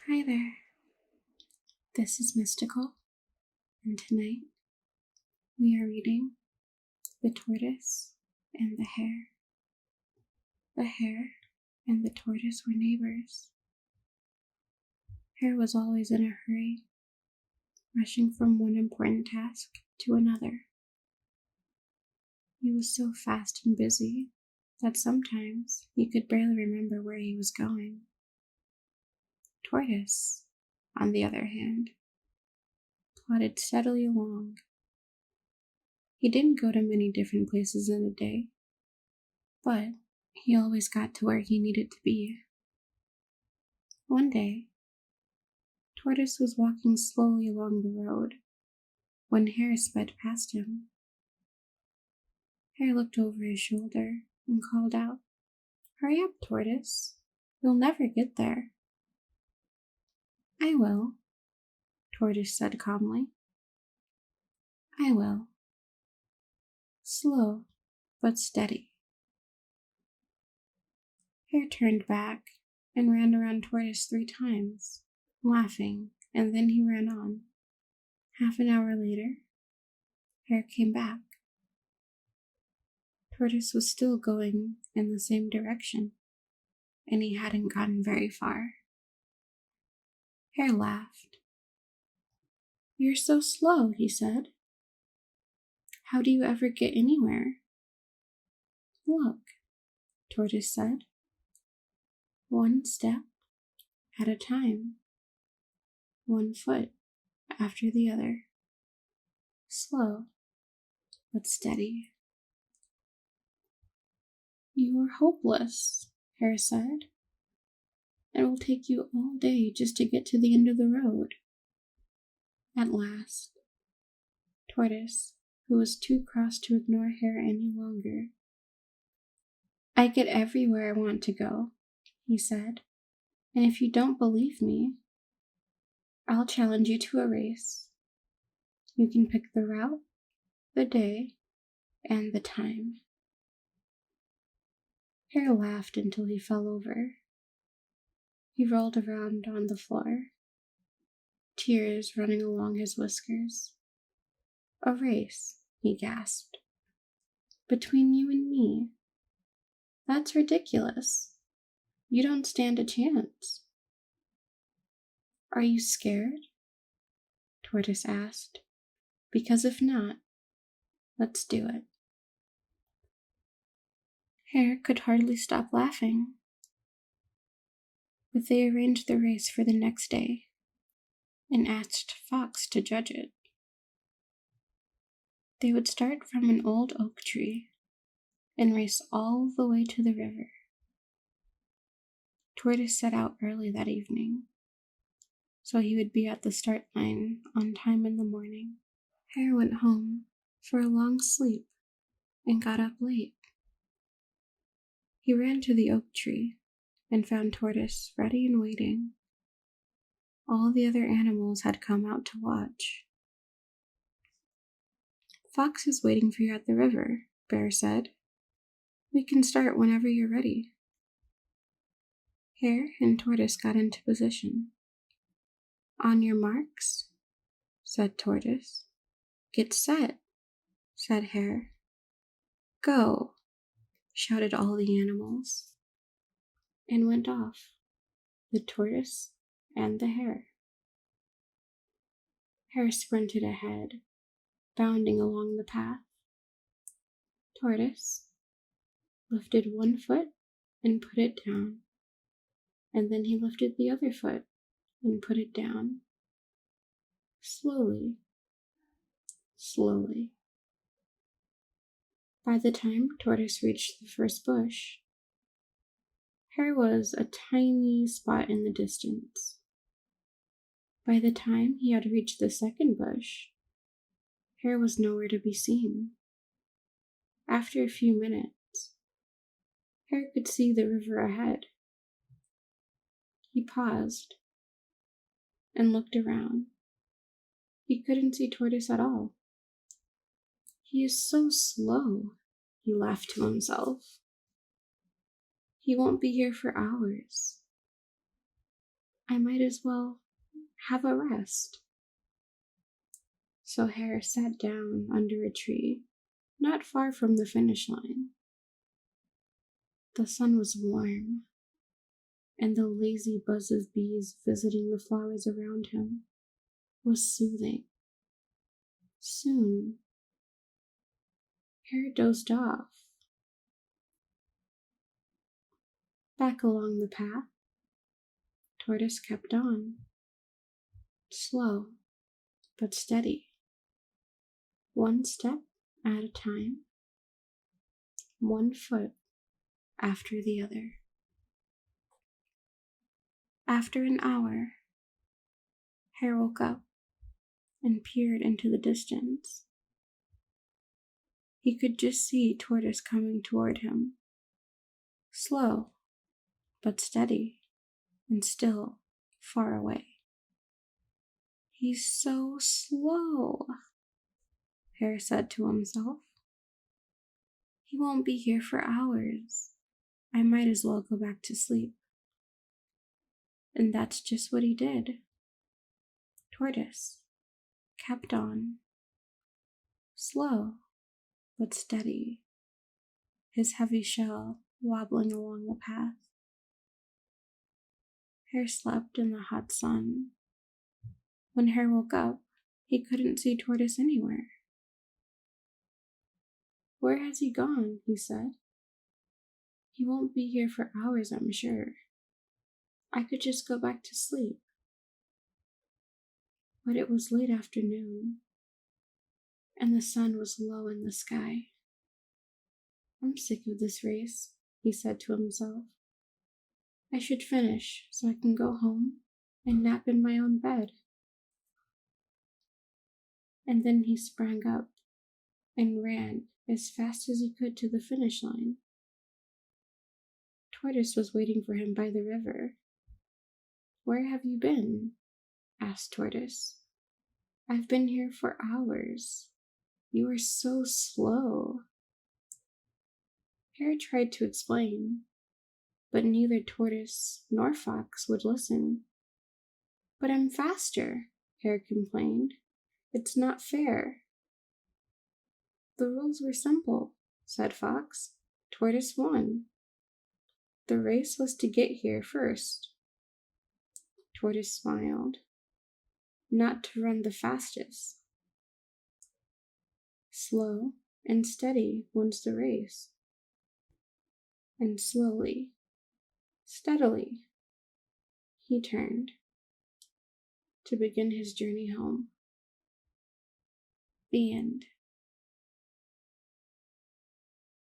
Hi there, this is Mystical, and tonight we are reading The Tortoise and the Hare. The hare and the tortoise were neighbors. Hare was always in a hurry, rushing from one important task to another. He was so fast and busy that sometimes he could barely remember where he was going. Tortoise, on the other hand, plodded steadily along. He didn't go to many different places in a day, but he always got to where he needed to be. One day, Tortoise was walking slowly along the road when Hare sped past him. Hare looked over his shoulder and called out, "Hurry up, Tortoise. You'll never get there." "I will," Tortoise said calmly. "I will. Slow, but steady." Hare turned back and ran around Tortoise 3 times, laughing, and then he ran on. Half an hour later, Hare came back. Tortoise was still going in the same direction, and he hadn't gotten very far. Hare laughed. "You're so slow," he said. "How do you ever get anywhere?" "Look," Tortoise said. "One step at a time, one foot after the other. Slow, but steady." "You are hopeless," Hare said. "It will take you all day just to get to the end of the road." At last, Tortoise, who was too cross to ignore Hare any longer, "I get everywhere I want to go," he said, "and if you don't believe me, I'll challenge you to a race. You can pick the route, the day, and the time." Hare laughed until he fell over. He rolled around on the floor, tears running along his whiskers. "A race," he gasped. "Between you and me? That's ridiculous. You don't stand a chance." "Are you scared?" Tortoise asked. "Because if not, let's do it." Hare could hardly stop laughing. But they arranged the race for the next day and asked Fox to judge it. They would start from an old oak tree and race all the way to the river. Tortoise set out early that evening, so he would be at the start line on time in the morning. Hare went home for a long sleep and got up late. He ran to the oak tree and found Tortoise ready and waiting. All the other animals had come out to watch. "Fox is waiting for you at the river," Bear said. "We can start whenever you're ready." Hare and Tortoise got into position. "On your marks," said Tortoise. "Get set," said Hare. "Go," shouted all the animals, and went off, the tortoise and the hare. Hare sprinted ahead, bounding along the path. Tortoise lifted one foot and put it down, and then he lifted the other foot and put it down. Slowly, slowly. By the time Tortoise reached the first bush, Hare was a tiny spot in the distance. By the time he had reached the second bush, Hare was nowhere to be seen. After a few minutes, Hare could see the river ahead. He paused and looked around. He couldn't see Tortoise at all. "He is so slow," he laughed to himself. "He won't be here for hours. I might as well have a rest. So Hare sat down under a tree, not far from the finish line. The sun was warm, and the lazy buzz of bees visiting the flowers around him was soothing. Soon, Hare dozed off. Back along the path, Tortoise kept on, slow but steady, one step at a time, one foot after the other. After an hour, Hare woke up and peered into the distance. He could just see Tortoise coming toward him, slow but steady and still far away. He's so slow, Hare said to himself. He won't be here for hours. I might as well go back to sleep. And that's just what he did. Tortoise kept on, slow but steady, his heavy shell wobbling along the path. Hare slept in the hot sun. When Hare woke up, he couldn't see Tortoise anywhere. Where has he gone? He said. He won't be here for hours, I'm sure. I could just go back to sleep. But it was late afternoon, and the sun was low in the sky. I'm sick of this race, he said to himself. I should finish so I can go home and nap in my own bed. And then he sprang up and ran as fast as he could to the finish line. Tortoise was waiting for him by the river. Where have you been? Asked Tortoise. I've been here for hours. You are so slow. Hare tried to explain, but neither Tortoise nor Fox would listen. But I'm faster, Hare complained. It's not fair. The rules were simple, said Fox. Tortoise won. The race was to get here first. Tortoise smiled. Not to run the fastest. Slow and steady wins the race. And slowly, steadily, he turned to begin his journey home. The end.